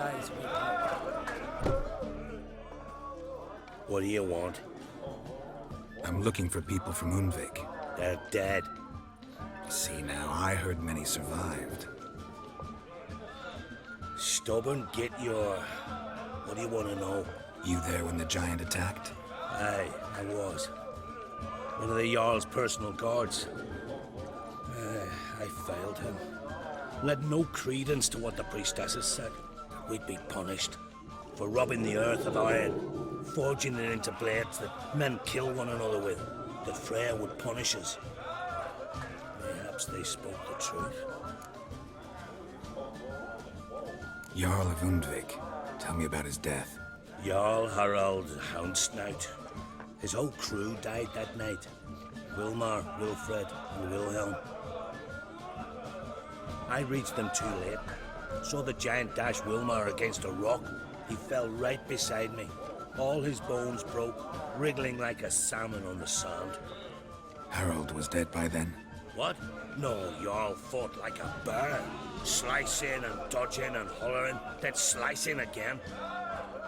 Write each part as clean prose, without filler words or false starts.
guys we What do you want? I'm looking for people from Undvik. They're dead. See now, I heard many survived. Stubborn, get your... What do you want to know? You there when the giant attacked? Aye, I was. One of the Jarl's personal guards. I failed him. Led no credence to what the priestesses said. We'd be punished for robbing the earth of iron, forging it into blades that men kill one another with, that Freya would punish us. Perhaps they spoke the truth. Jarl of Undvik. Tell me about his death. Jarl Harald Houndsnout. His whole crew died that night. Hjalmar, Wilfred, and Wilhelm. I reached them too late. Saw the giant dash Hjalmar against a rock. He fell right beside me. All his bones broke, wriggling like a salmon on the sand. Harold was dead by then? What? No, Jarl fought like a bear. Slicing and dodging and hollering, then slicing again.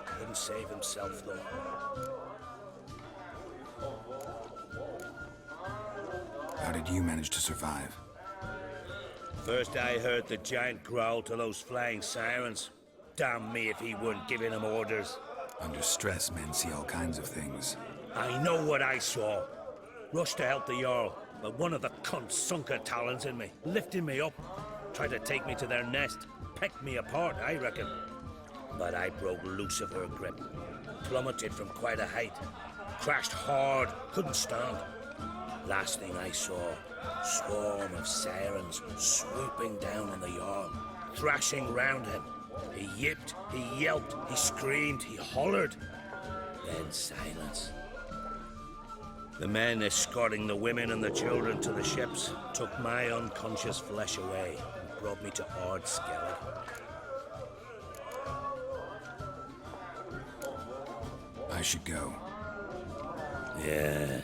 Couldn't save himself, though. How did you manage to survive? First I heard the giant growl to those flying sirens. Damn me if he weren't giving them orders. Under stress, men see all kinds of things. I know what I saw. Rushed to help the Jarl, but one of the cunts sunk her talons in me, lifting me up. Tried to take me to their nest. Pecked me apart, I reckon. But I broke loose of her grip. Plummeted from quite a height. Crashed hard, couldn't stand. Last thing I saw, swarm of sirens swooping down on the Jarl, thrashing round him. He yipped, he yelped, he screamed, he hollered. Then silence. The men escorting the women and the children to the ships took my unconscious flesh away and brought me to Ord Skellige. I should go. Yeah.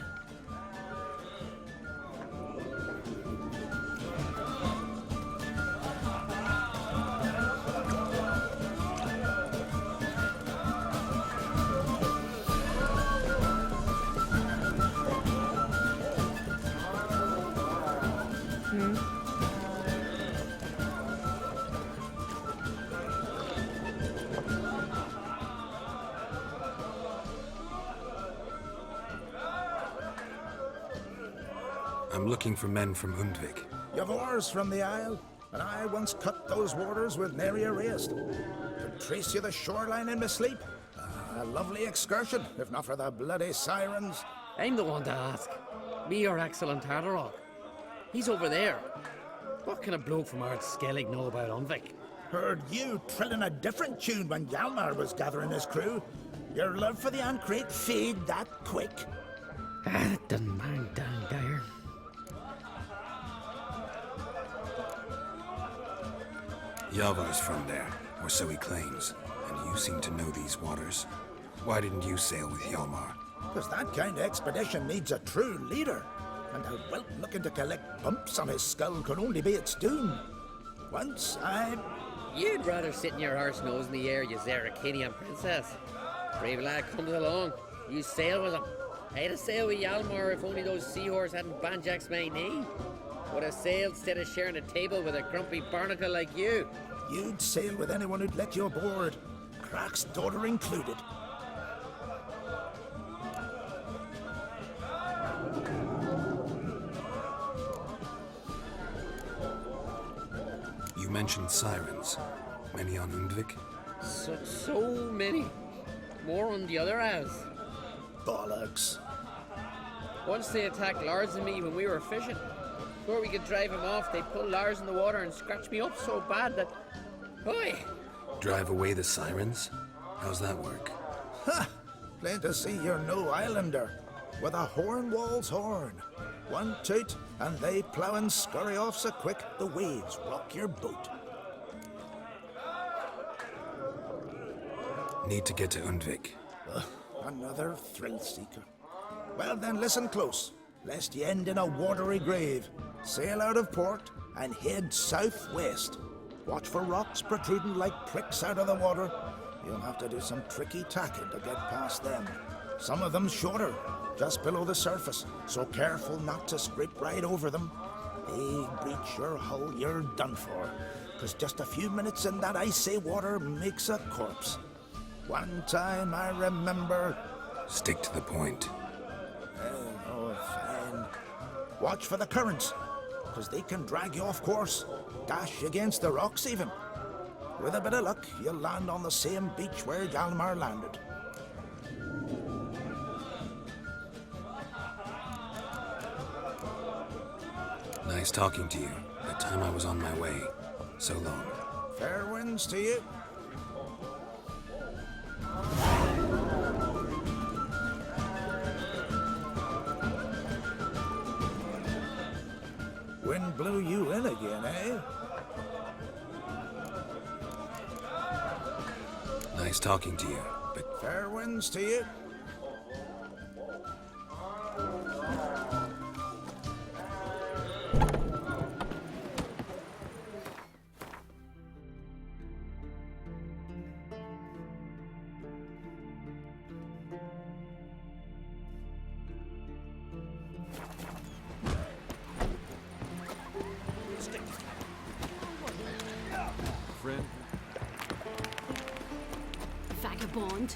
I'm looking for men from Undvik. You've oars from the Isle, and I once cut those waters with nary a rest. Could trace you the shoreline in my sleep. A lovely excursion, if not for the bloody sirens. I'm the one to ask. Me or Axel and TORDARROCH. He's over there. What can a bloke from our Skellige know about Undvik? Heard you trilling a different tune when Hjalmar was gathering his crew. Your love for the Ancrate fade that quick. It doesn't mind down there. Hjalmar's from there, or so he claims, and you seem to know these waters. Why didn't you sail with Hjalmar? Because that kind of expedition needs a true leader. And a whelp looking to collect bumps on his skull could only be its doom. Once You'd rather sit in your arse nose in the air, you Zeracanian princess. Brave lad comes along. You sail with him. I'd have sailed with Hjalmar if only those seahorses hadn't banjaxed my knee. Would have sailed instead of sharing a table with a grumpy barnacle like you. You'd sail with anyone who'd let you aboard. Crache's daughter included. You mentioned sirens. Many on Undvik? So many. More on the other halves. Bollocks. Once they attacked Lars and me when we were fishing. Before we could drive him off, they pulled Lars in the water and scratched me up so bad that... Oi! Drive away the sirens? How's that work? Ha! Plain to see you're no islander. With a horn wall's horn. One toot, and they plough and scurry off so quick the waves rock your boat. Need to get to Undvik. Another thrill seeker. Well then, listen close, lest ye end in a watery grave. Sail out of port and head southwest. Watch for rocks protruding like pricks out of the water. You'll have to do some tricky tacking to get past them. Some of them shorter, just below the surface, so careful not to scrape right over them. They breach your hull, you're done for. 'Cause just a few minutes in that icy water makes a corpse. One time I remember... Stick to the point. Oh, fine. Watch for the currents, 'cause they can drag you off course, dash against the rocks even. With a bit of luck, you'll land on the same beach where Hjalmar landed. Nice talking to you. The time I was on my way. So long. Fair winds to you. Wind blew you in again, eh? Nice talking to you, but Fair winds to you. Friend? Vagabond.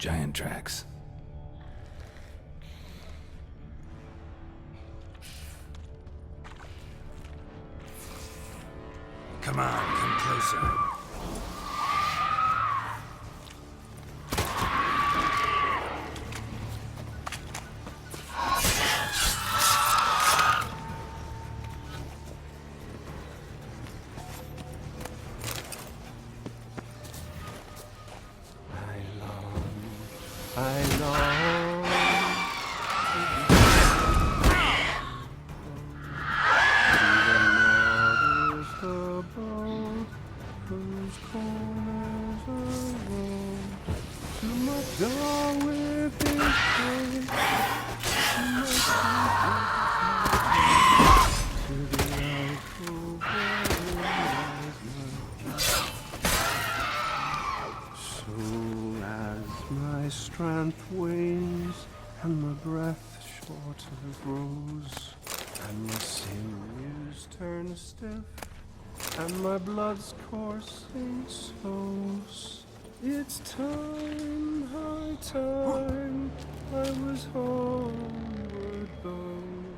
giant tracks. Come on, come closer. strength wanes, and my breath shorter grows, and my sinews turn stiff, and my blood's coursing slows. It's time, high time, I was homeward bound,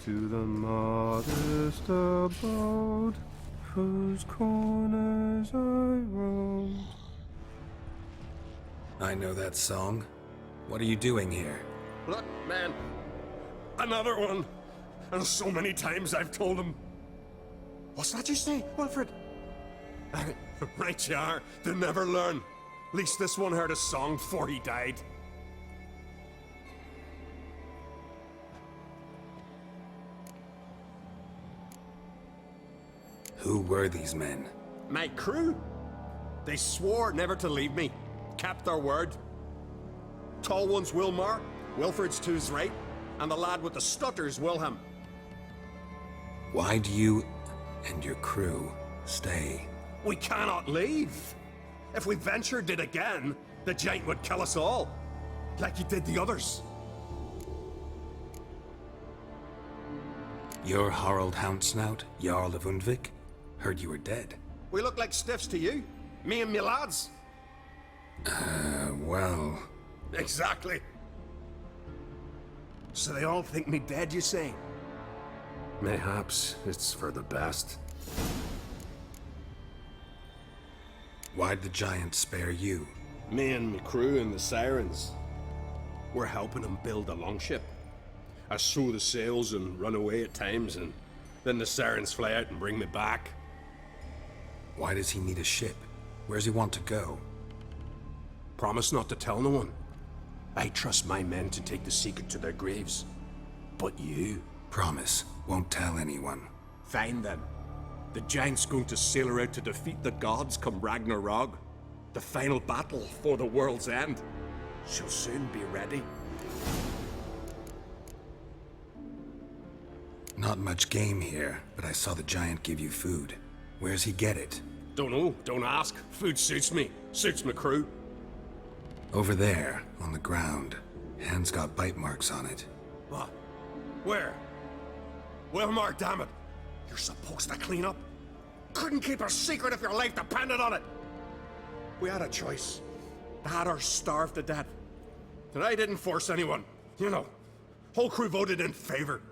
to the modest abode, whose corners I roamed. I know that song. What are you doing here? Look, man, another one. And so many times I've told him. What's that you say, Wilfred? Right you are. They never learn. At least this one heard a song before he died. Who were these men? My crew. They swore never to leave me. Kept their word. Tall one's Hjalmar, Wilfred's to his right, and the lad with the stutter's Wilhelm. Why do you and your crew stay? We cannot leave. If we ventured it again, the giant would kill us all, like he did the others. You're Harald Houndsnout, Jarl of Undvik? Heard you were dead. We look like stiffs to you, me and me lads. Well... Exactly. So they all think me dead, you say? Mayhaps it's for the best. Why'd the giant spare you? Me and my crew and the sirens. We're helping him build a longship. I sew the sails and run away at times, and then the sirens fly out and bring me back. Why does he need a ship? Where's he want to go? Promise not to tell no one. I trust my men to take the secret to their graves. But you... Promise, won't tell anyone. Fine then. The giant's going to sail her out to defeat the gods come Ragnarok. The final battle for the world's end. She'll soon be ready. Not much game here, but I saw the giant give you food. Where's he get it? Don't know, don't ask. Food suits me, suits my crew. Over there, on the ground. Hand's got bite marks on it. What? Where? Hjalmar, damn it! You're supposed to clean up. Couldn't keep a secret if your life depended on it. We had a choice. That or starve to death. And I didn't force anyone. You know, whole crew voted in favor.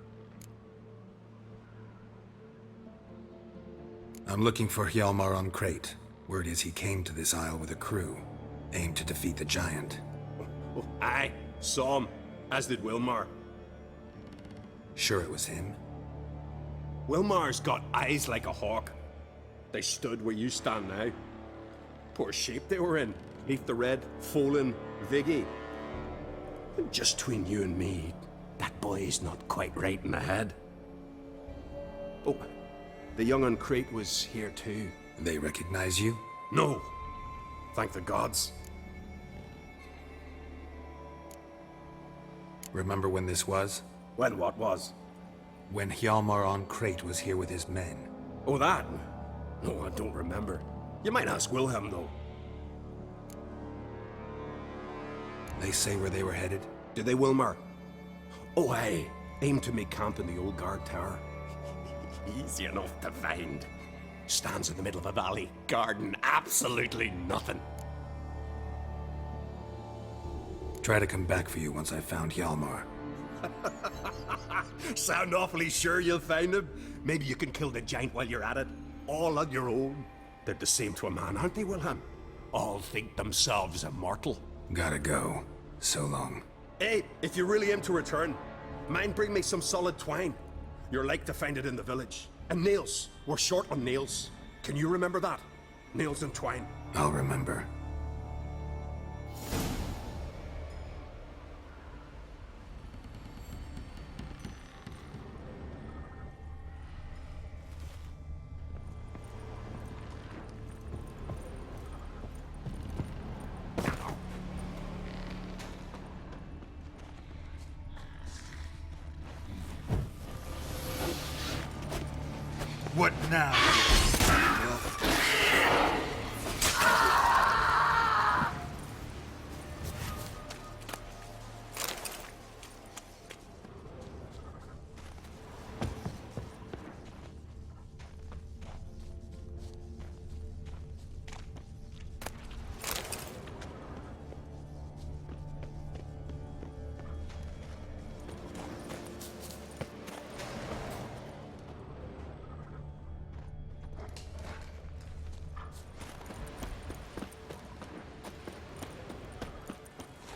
I'm looking for Hjalmar on Crache. Word is he came to this isle with a crew. Aimed to defeat the giant. Oh, aye, saw him. As did Hjalmar. Sure it was him? Hjalmar's got eyes like a hawk. They stood where you stand now. Poor shape they were in. Neath the red, Folin, Viggy. Just between you and me, that boy's not quite right in the head. Oh, the young on Crache was here too. They recognize you? No. Thank the gods. Remember when this was? When what was? When Hjalmar on Crache was here with his men. Oh, that? No, I don't remember. You might ask Wilhelm, though. They say where they were headed? Did they, Hjalmar? Oh, aye. Aim to make camp in the old guard tower. Easy enough to find. Stands in the middle of a valley. Garden, absolutely nothing. Try to come back for you once I've found Hjalmar. Sound awfully sure you'll find him? Maybe you can kill the giant while you're at it. All on your own. They're the same to a man, aren't they, Wilhelm? All think themselves immortal. Gotta go. So long. Hey, if you really aim to return, mind bring me some solid twine. You're like to find it in the village. And nails. We're short on nails. Can you remember that? Nails and twine. I'll remember. What now?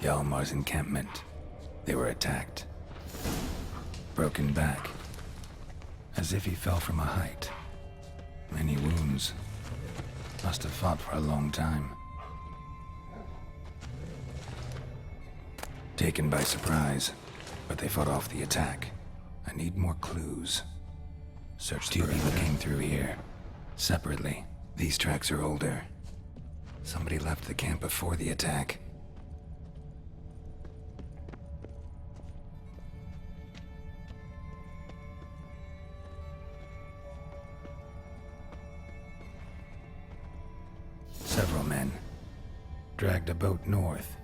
Hjalmar's encampment. They were attacked. Broken back. As if he fell from a height. Many wounds. Must have fought for a long time. Taken by surprise, but they fought off the attack. I need more clues. Search. Two people came through here. Separately. These tracks are older. Somebody left the camp before the attack. Several men dragged a boat north.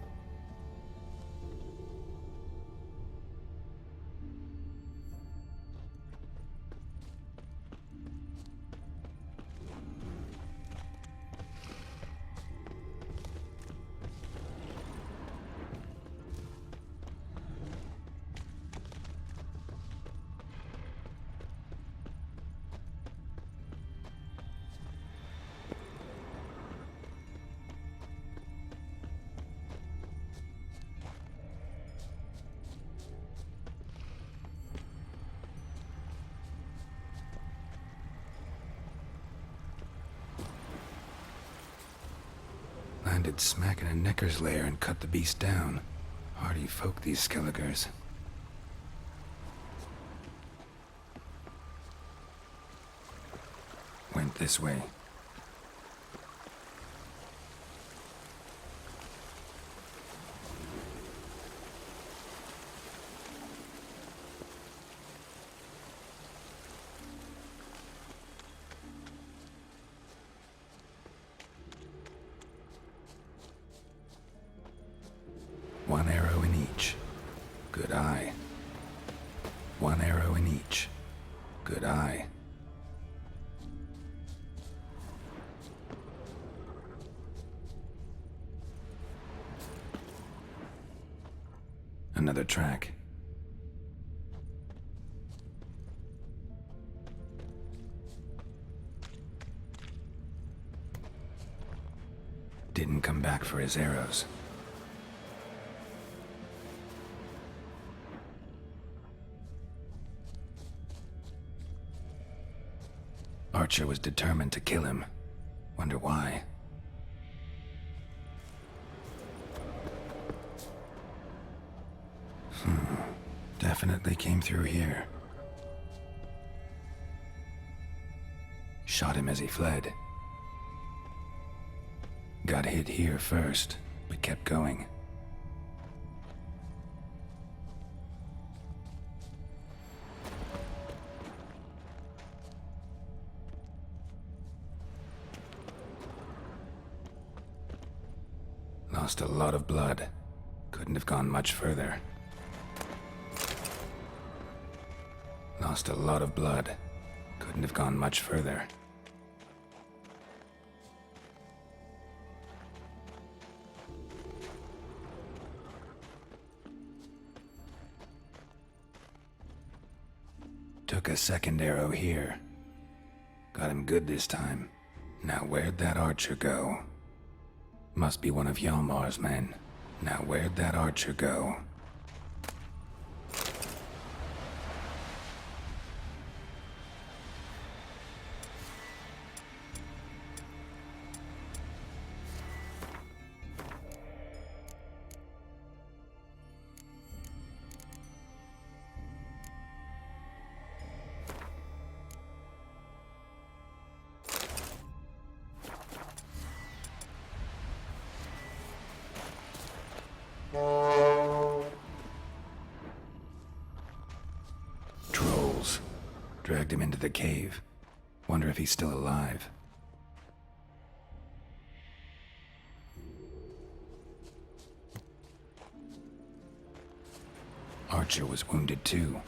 Landed smack in a necker's lair and cut the beast down. Hardy folk, these Skelligers. Went this way. One arrow in each. Good eye. One arrow in each. Good eye. Another track. Didn't come back for his arrows. Archer was determined to kill him. Wonder why. Definitely came through here. Shot him as he fled. Got hit here first, but kept going. Lost a lot of blood. Couldn't have gone much further. Lost a lot of blood. Couldn't have gone much further. Took a second arrow here. Got him good this time. Now where'd that archer go? Must be one of Hjalmar's men. Now where'd that archer go? Trolls. Dragged him into the cave. Wonder if he's still alive. Archer was wounded too.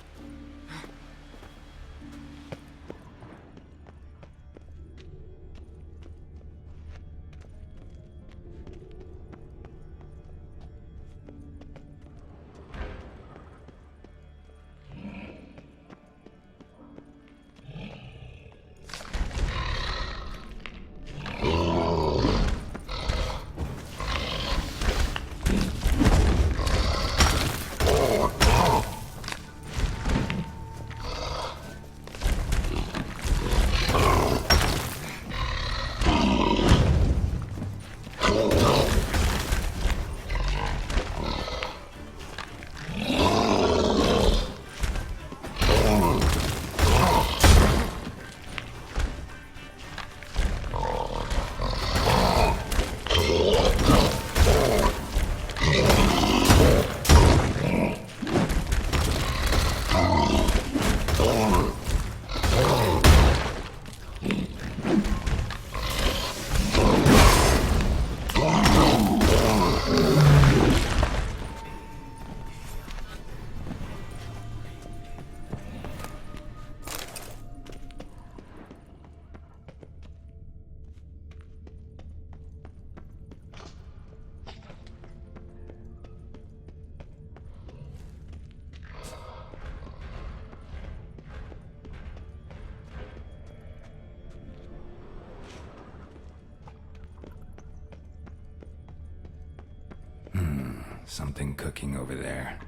Something cooking over there.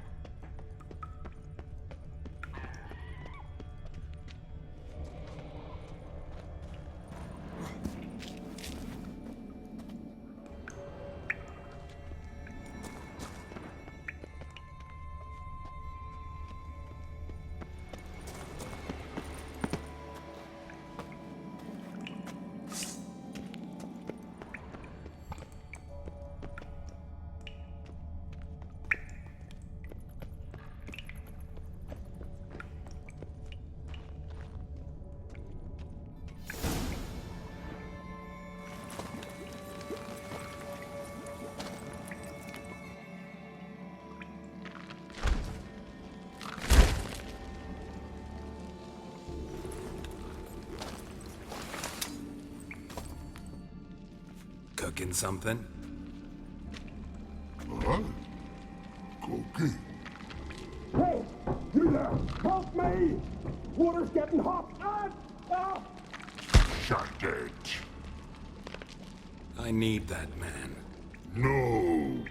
Cooking something? Huh? Cookie? Hey, you there! Help me! Water's getting hot! Shut it. I need that man. No.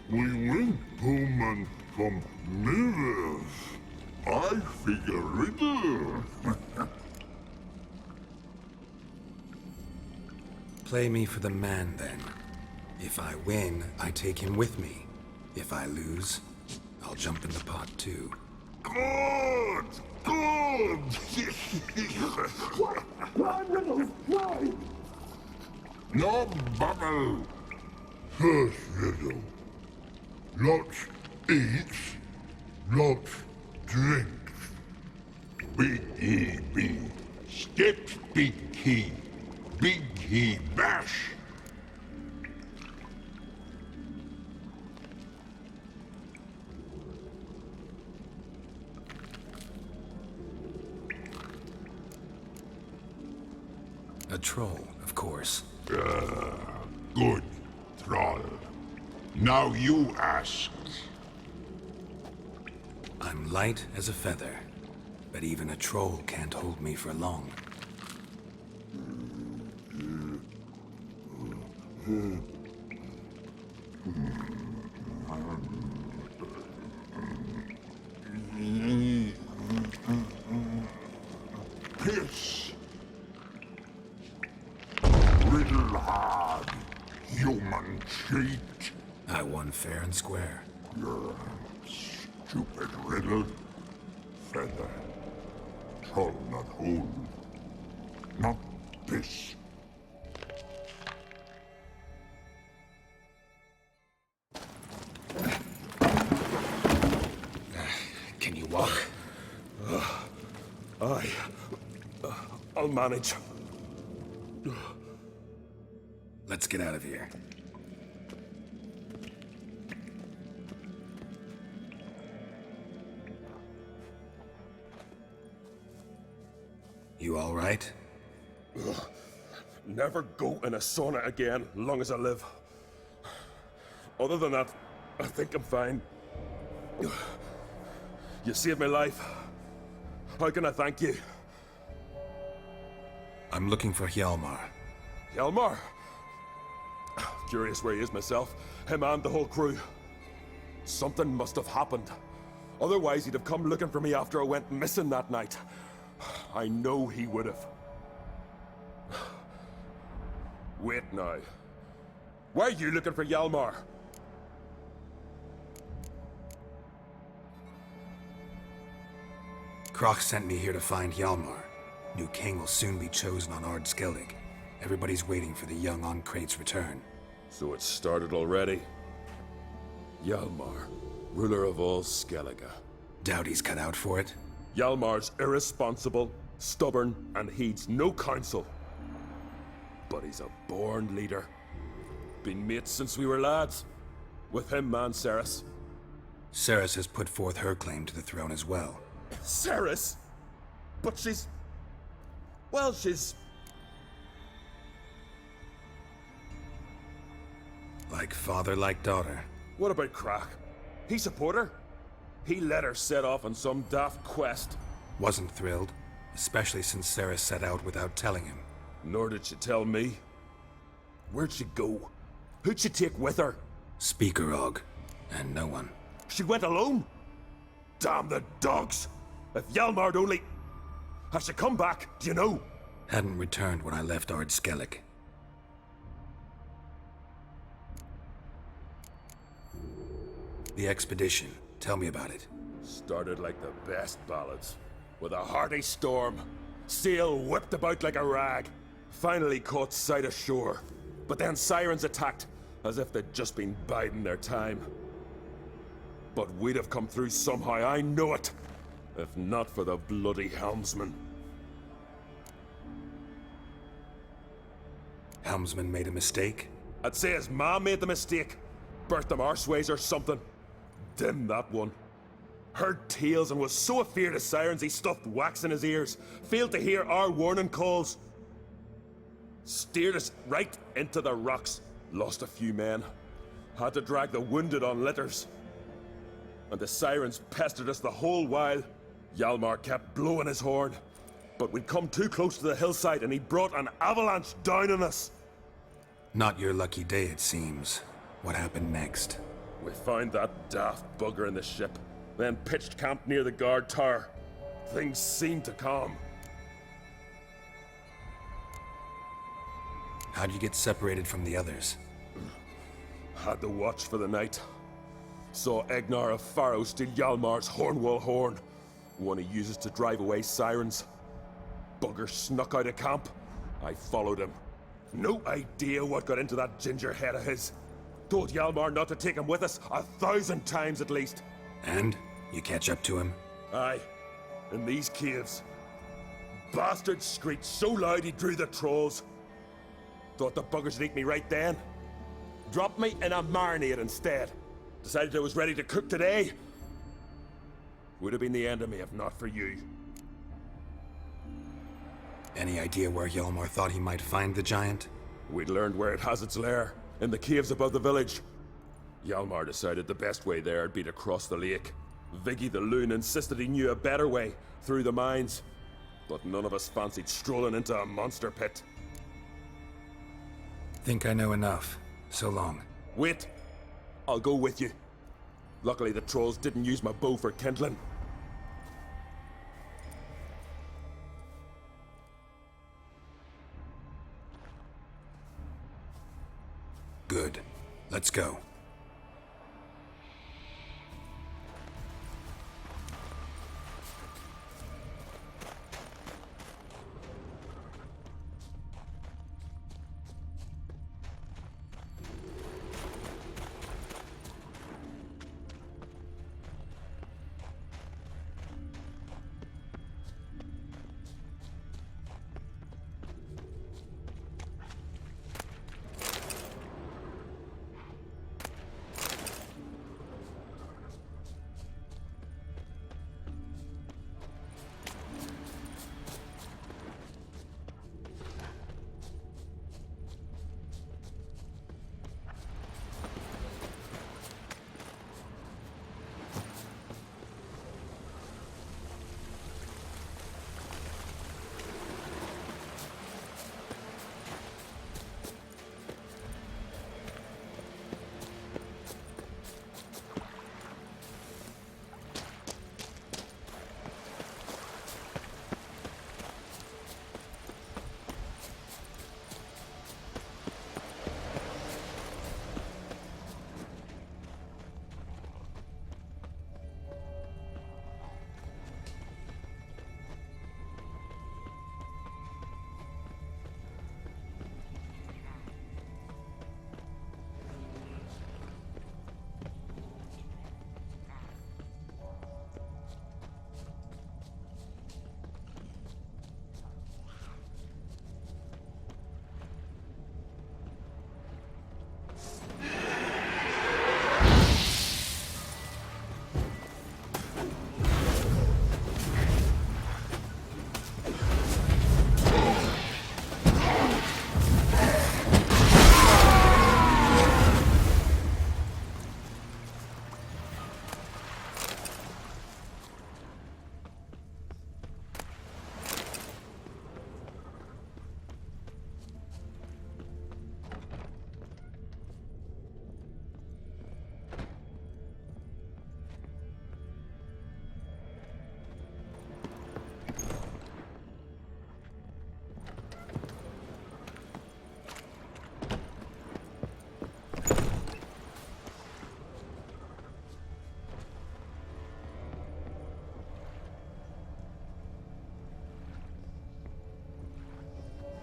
We went home and from mirrors. I figure riddle. Play me for the man, then. If I win, I take him with me. If I lose, I'll jump in the pot, too. Good! Good! Why, Riddles? Why? No bubble! First riddle. Lots eats, lots drinks. Big E B. Steps big key. Big he bash. A troll, of course. Good, troll. Now you ask. I'm light as a feather, but even a troll can't hold me for long. Piss. Riddle hard. Human cheat. I won fair and square. Stupid riddle. Feather. Troll not hold. Not piss. Can you walk? I'll manage. Let's get out of here. You all right? Never go in a sauna again, long as I live. Other than that, I think I'm fine. You saved my life. How can I thank you? I'm looking for Hjalmar. Hjalmar? Curious where he is myself. Him and the whole crew. Something must have happened. Otherwise, he'd have come looking for me after I went missing that night. I know he would have. Wait now. Why are you looking for Hjalmar? Crache sent me here to find Hjalmar. New king will soon be chosen on Skellige. Everybody's waiting for the young Crache's return. So it started already. Hjalmar, ruler of all Skellige. Doubt he's cut out for it. Hjalmar's irresponsible, stubborn, and heeds no counsel. But he's a born leader. Been mates since we were lads. With him and Ceres. Ceres has put forth her claim to the throne as well. Ceres? But she's... well, she's... Like father, like daughter. What about Crache? He support her? He let her set off on some daft quest. Wasn't thrilled, especially since Ceres set out without telling him. Nor did she tell me. Where'd she go? Who'd she take with her? Speaker Og. And no one. She went alone? Damn the dogs! If Hjalmar'd only... Has she come back, do you know? Hadn't returned when I left Ard Skellige. The expedition. Tell me about it. Started like the best ballads. With a hearty storm. Sail whipped about like a rag. Finally caught sight of shore. But then sirens attacked, as if they'd just been biding their time. But we'd have come through somehow, I know it. If not for the bloody helmsman. Helmsman made a mistake? I'd say his ma made the mistake. Birthed them arseways or something. Dim that one. Heard tales and was so afeard of sirens he stuffed wax in his ears. Failed to hear our warning calls. Steered us right into the rocks. Lost a few men. Had to drag the wounded on litters. And the sirens pestered us the whole while. Hjalmar kept blowing his horn. But we'd come too close to the hillside and he brought an avalanche down on us. Not your lucky day, it seems. What happened next? We found that daft bugger in the ship, then pitched camp near the guard tower. Things seemed to calm. How'd you get separated from the others? Had to watch for the night. Saw Egnar of Faro steal Hjalmar's Hornwall horn, one he uses to drive away sirens. Bugger snuck out of camp. I followed him. No idea what got into that ginger head of his. Told Hjalmar not to take him with us 1,000 times at least. And? You catch up to him? Aye. In these caves. Bastard screeched so loud he drew the trolls. Thought the buggers would eat me right then. Dropped me in a marinade instead. Decided I was ready to cook today. Would have been the end of me if not for you. Any idea where Hjalmar thought he might find the giant? We'd learned where it has its lair, in the caves above the village. Hjalmar decided the best way there would be to cross the lake. Viggy the loon insisted he knew a better way, through the mines. But none of us fancied strolling into a monster pit. Think I know enough. So long. Wait! I'll go with you. Luckily the trolls didn't use my bow for kindling. Good. Let's go.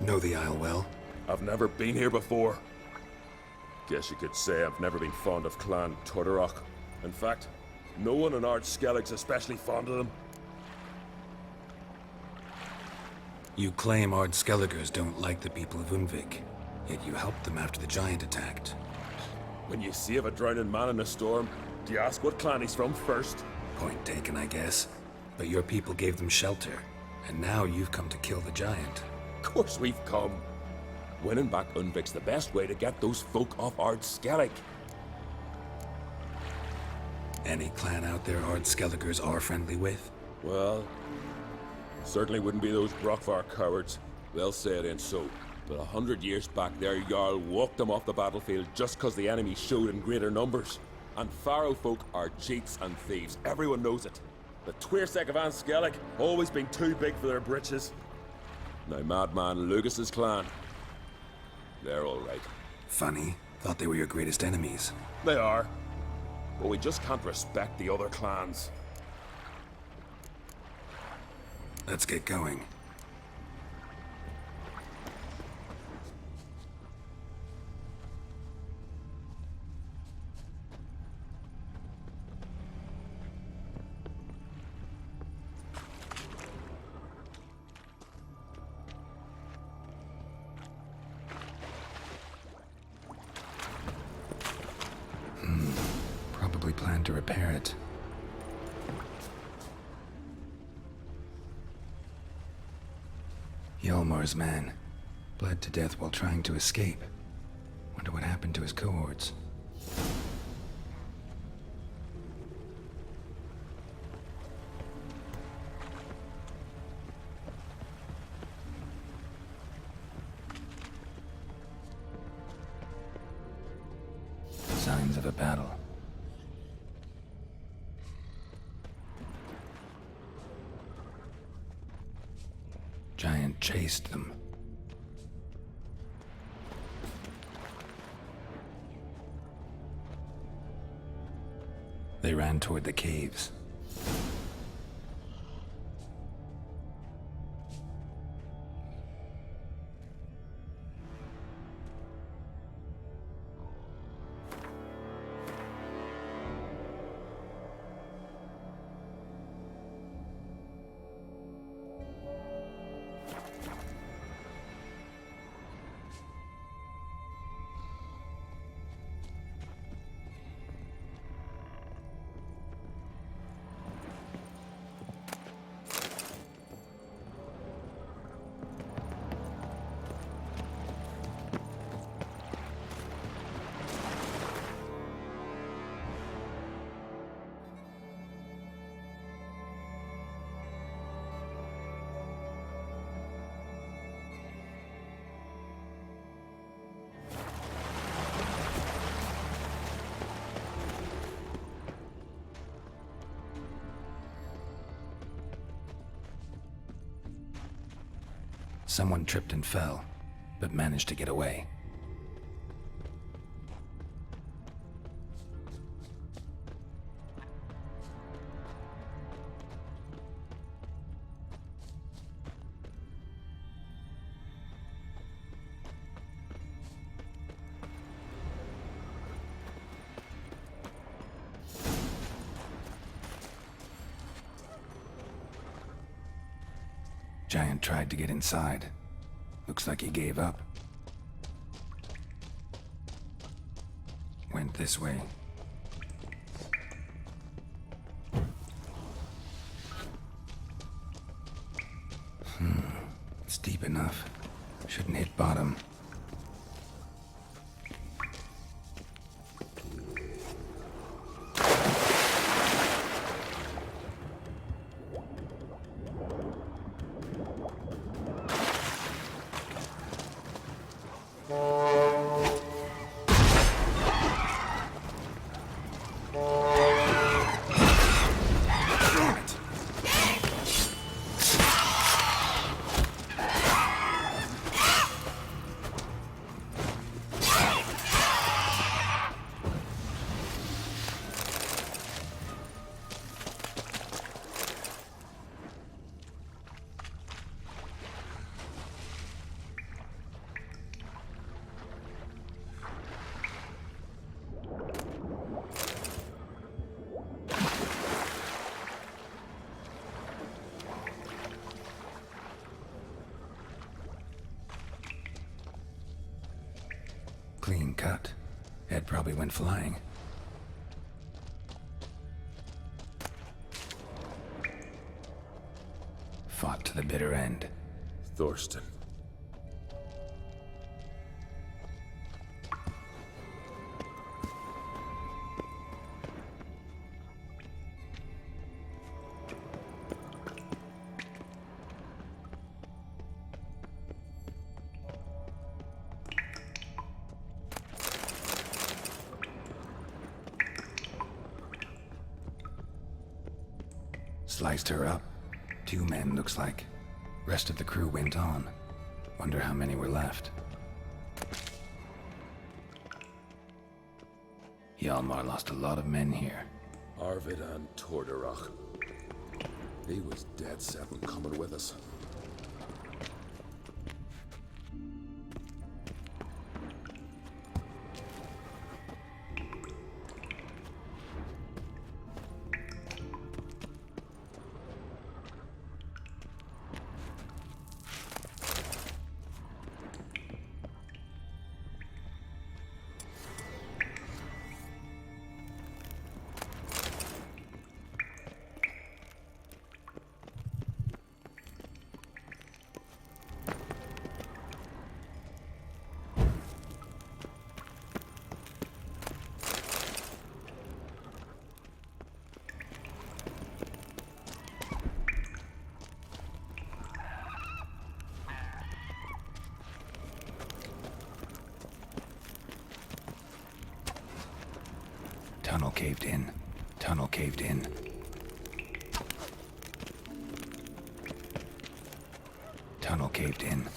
Know the Isle well? I've never been here before. Guess you could say I've never been fond of Clan TORDARROCH. In fact, no one in Ard Skellige's especially fond of them. You claim Ard Skelligers don't like the people of Undvik, yet you helped them after the giant attacked. When you save a drowning man in a storm, do you ask what clan he's from first? Point taken, I guess. But your people gave them shelter, and now you've come to kill the giant. Of course we've come. Winning back Undvik's the best way to get those folk off Ard Skellige. Any clan out there Ard Skelligers are friendly with? Well, certainly wouldn't be those Brockvar cowards. They'll say it ain't so. But 100 years back, their Jarl walked them off the battlefield just because the enemy showed in greater numbers. And Pharaoh folk are cheats and thieves. Everyone knows it. The Twirsec of An Skellige always been too big for their britches. Now Madman Lucas's clan, they're all right. Funny. Thought they were your greatest enemies. They are. But we just can't respect the other clans. Let's get going. Probably planned to repair it. Hjalmar's man. Bled to death while trying to escape. Wonder what happened to his cohorts. Signs of a battle. Giant chased them. They ran toward the caves. Someone tripped and fell, but managed to get away. Giant tried to get inside. Looks like he gave up. Went this way. It's deep enough. Shouldn't hit bottom. clean cut. Head probably went flying. Fought to the bitter end. Thorsten. Sliced her up. 2 men, looks like. Rest of the crew went on. Wonder how many were left. Hjalmar lost a lot of men here. Arvid and TORDARROCH. He was dead set on coming with us. Tunnel caved in. Tunnel caved in. Tunnel caved in.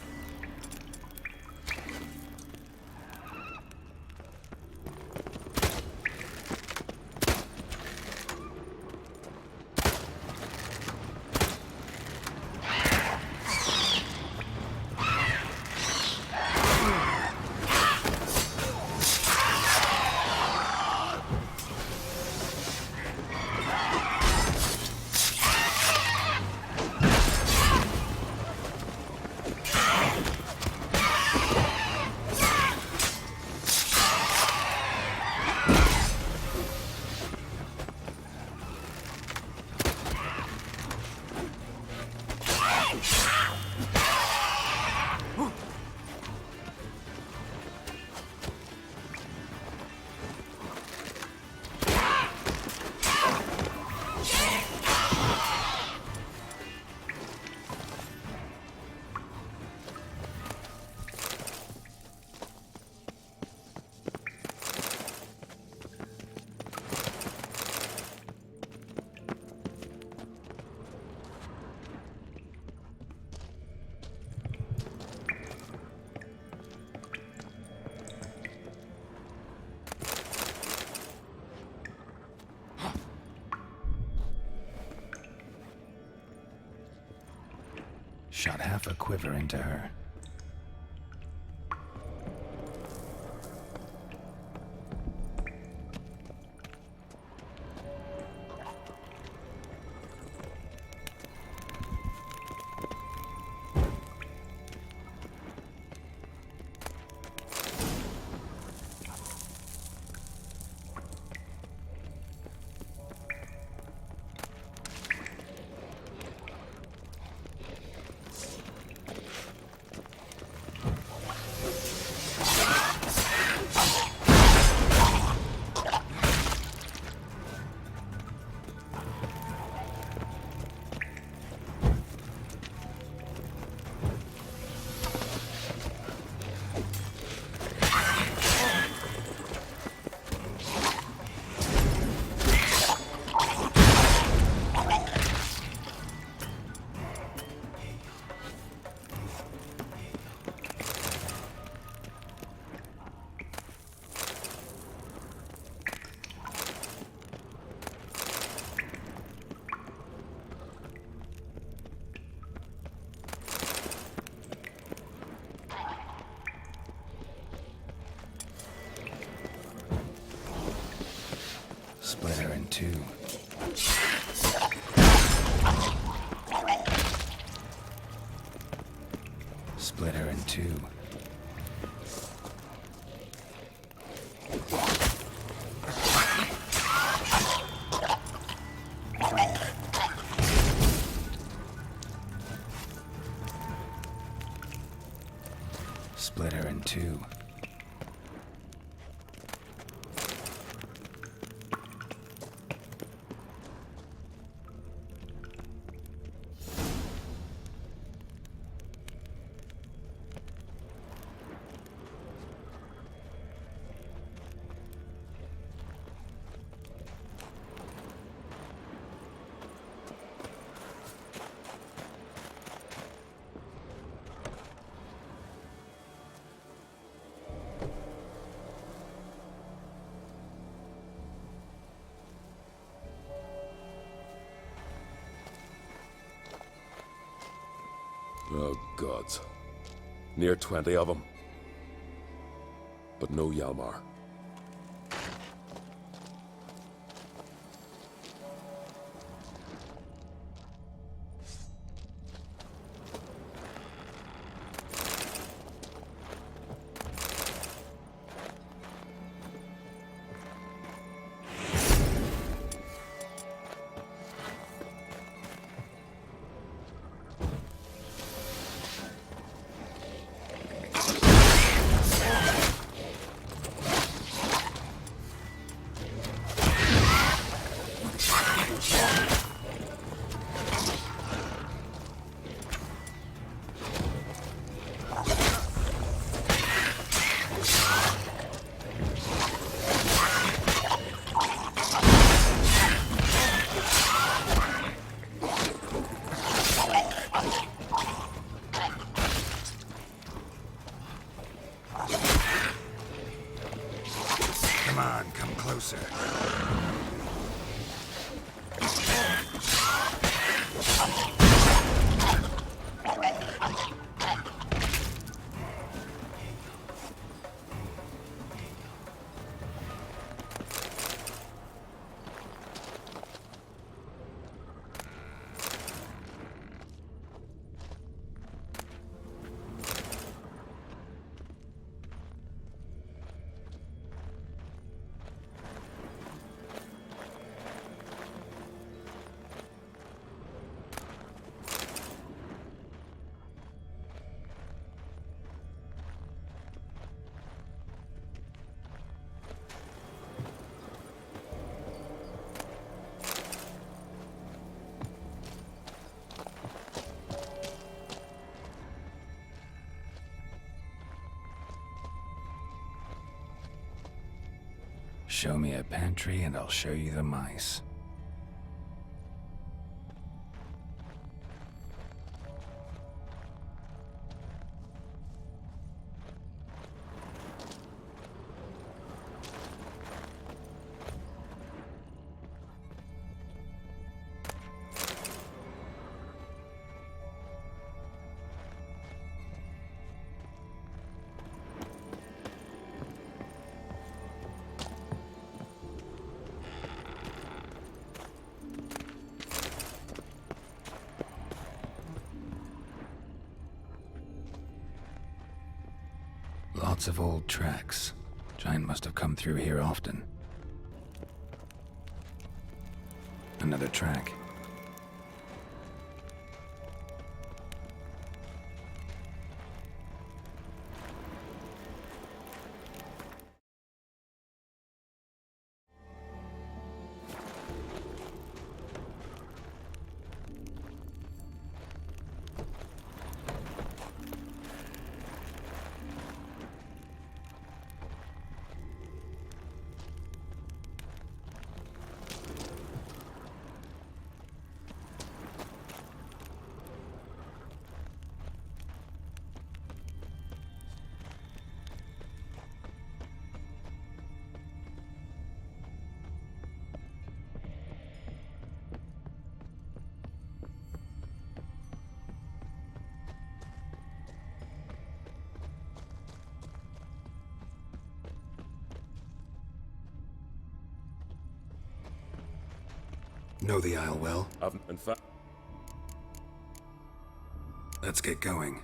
Shot half a quiver into her. Split her in two. Split her in two. split her in two. Oh, gods. Near 20 of them. But no Hjalmar. Come on, come closer. Show me a pantry and I'll show you the mice. Lots of old tracks. Giant must have come through here often. Another track. Know the aisle well? In fact, Let's get going.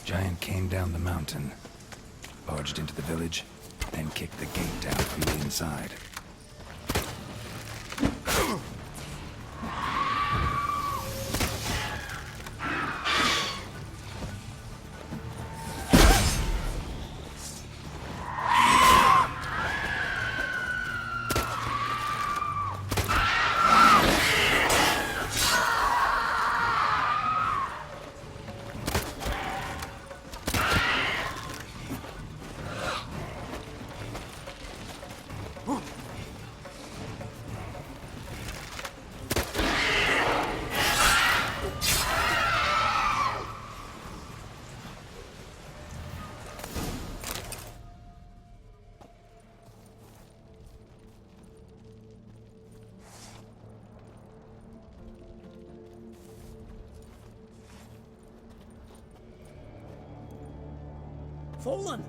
Giant came down the mountain, barged into the village, then kicked the gate down from the inside. Fallen!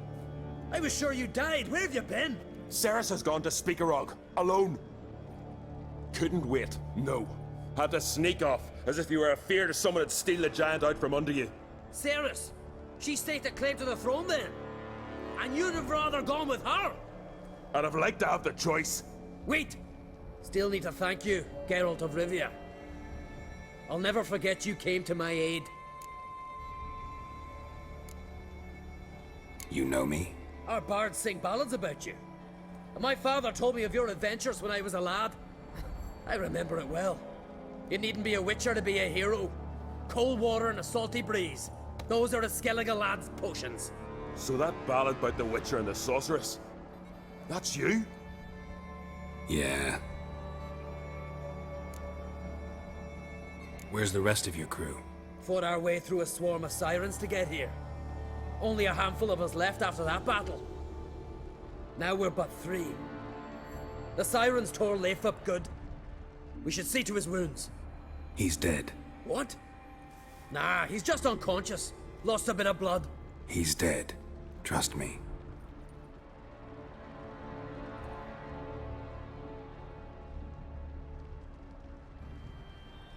I was sure you died. Where have you been? Ceres has gone to Speakerog, alone. Couldn't wait, no. Had to sneak off, as if you were afeard of someone would steal the giant out from under you. Ceres! She staked a claim to the throne then. And you'd have rather gone with her. I'd have liked to have the choice. Wait! Still need to thank you, Geralt of Rivia. I'll never forget you came to my aid. You know me? Our bards sing ballads about you. And my father told me of your adventures when I was a lad. I remember it well. You needn't be a witcher to be a hero. Cold water and a salty breeze. Those are a Skellige lad's potions. So that ballad about the Witcher and the Sorceress, that's you? Yeah. Where's the rest of your crew? Fought our way through a swarm of sirens to get here. Only a handful of us left after that battle. Now we're but 3. The sirens tore Leif up good. We should see to his wounds. He's dead. What? Nah, he's just unconscious. Lost a bit of blood. He's dead. Trust me.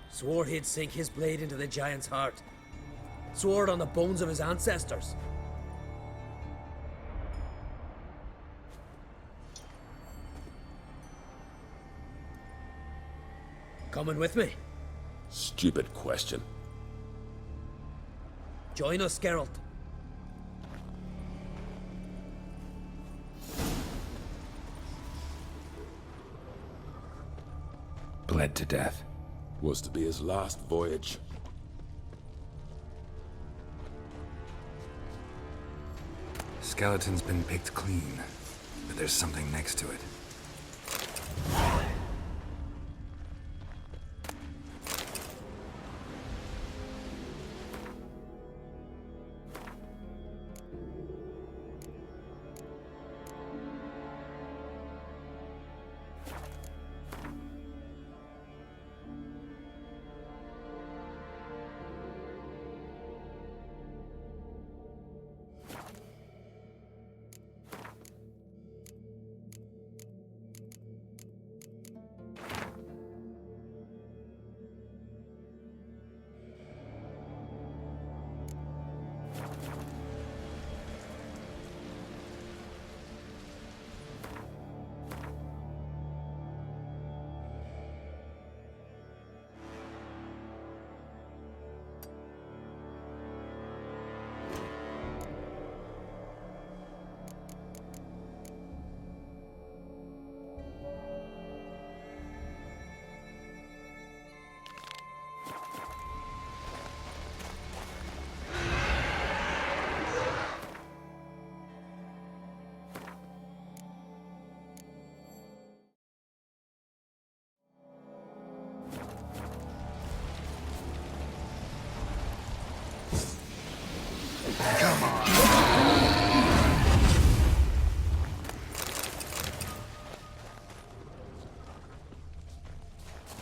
Swore he'd sink his blade into the giant's heart. Swore it on the bones of his ancestors. Coming with me? Stupid question. Join us, Geralt. Bled to death. Was to be his last voyage. Skeleton's been picked clean, but there's something next to it.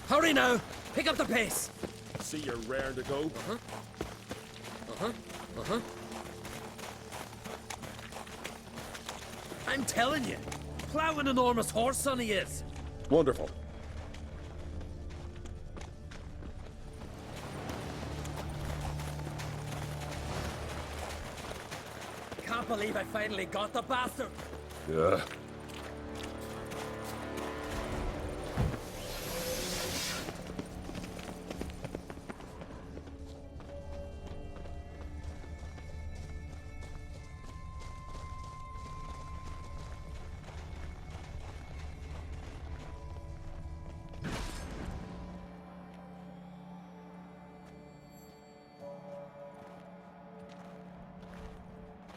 Hurry now! Pick up the pace! See you're raring to go. I'm telling you, plow an enormous horse, son he is. Wonderful. believe I finally got the bastard. Yeah.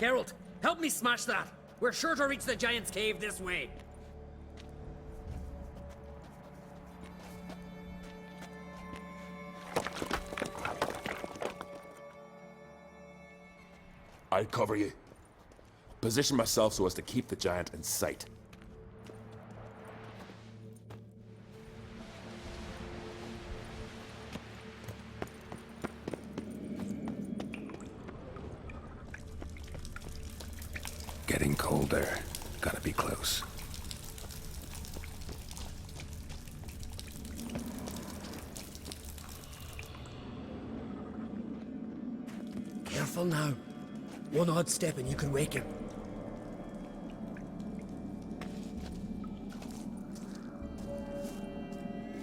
Geralt, help me smash that. We're sure to reach the giant's cave this way. I'll cover you. Position myself so as to keep the giant in sight. Getting colder. Gotta be close. Careful now. One odd step and you can wake him.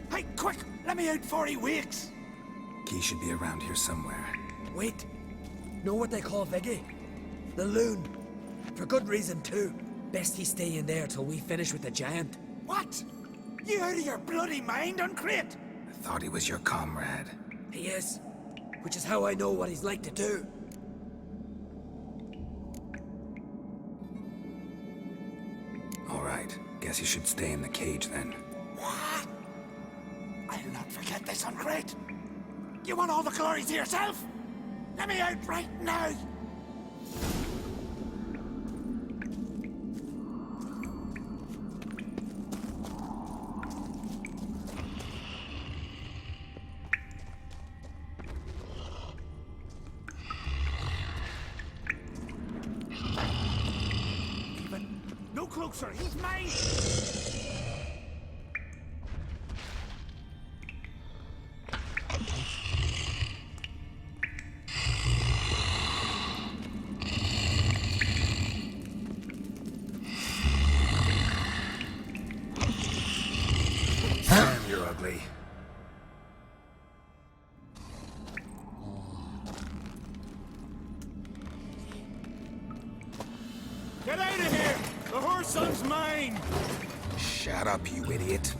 Hey, quick! Let me out before he wakes! Key should be around here somewhere. Wait. Know what they call Viggy? The loon. For good reason, too. Best he stay in there till we finish with the giant. What? You out of your bloody mind, Uncrate? I thought he was your comrade. He is. Which is how I know what he's like to do. All right. Guess you should stay in the cage then. What? I'll not forget this, Uncrate. You want all the glory to yourself? Let me out right now! No closer, he's mine! Damn, you're ugly. Get out of here! The whoreson's mine! Shut up, you idiot.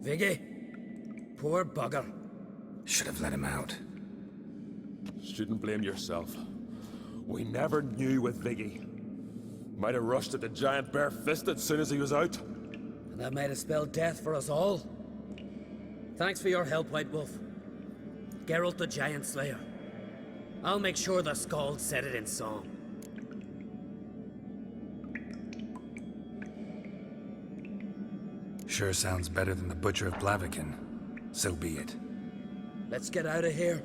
Viggy? Poor bugger. Should have let him out. Shouldn't blame yourself. We never knew with Viggy. Might have rushed at the giant bare-fisted soon as he was out. And that might have spelled death for us all. Thanks for your help, White Wolf. Geralt the Giant Slayer. I'll make sure the Skald said it in song. Sure sounds better than the Butcher of Blaviken. So be it. Let's get out of here.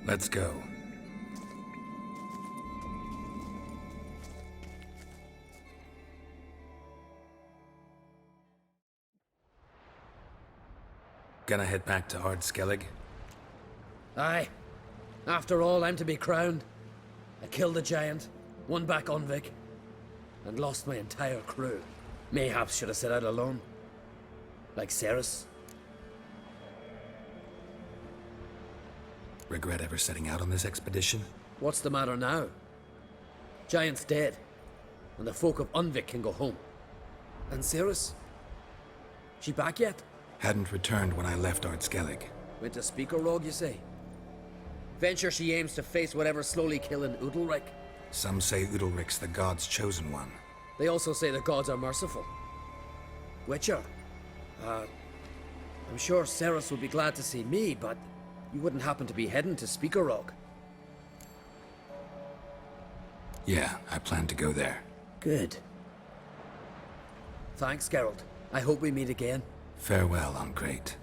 Let's go. Gonna head back to Skellige? Aye. After all, I'm to be crowned. I killed a giant, won back Undvik, and lost my entire crew. Mayhaps should have set out alone. Like Ceres. Regret ever setting out on this expedition? What's the matter now? Giant's dead, and the folk of Undvik can go home. And Ceres? She back yet? Hadn't returned when I left Skellige. Went to Speakerrog, you say? Venture she aims to face whatever's slowly killing Udalric. Some say Udalric's the god's chosen one. They also say the gods are merciful. Witcher, I'm sure Ceres would be glad to see me, but you wouldn't happen to be heading to Speakerrog. Yeah, I plan to go there. Good. Thanks, Geralt. I hope we meet again. Farewell, Crache.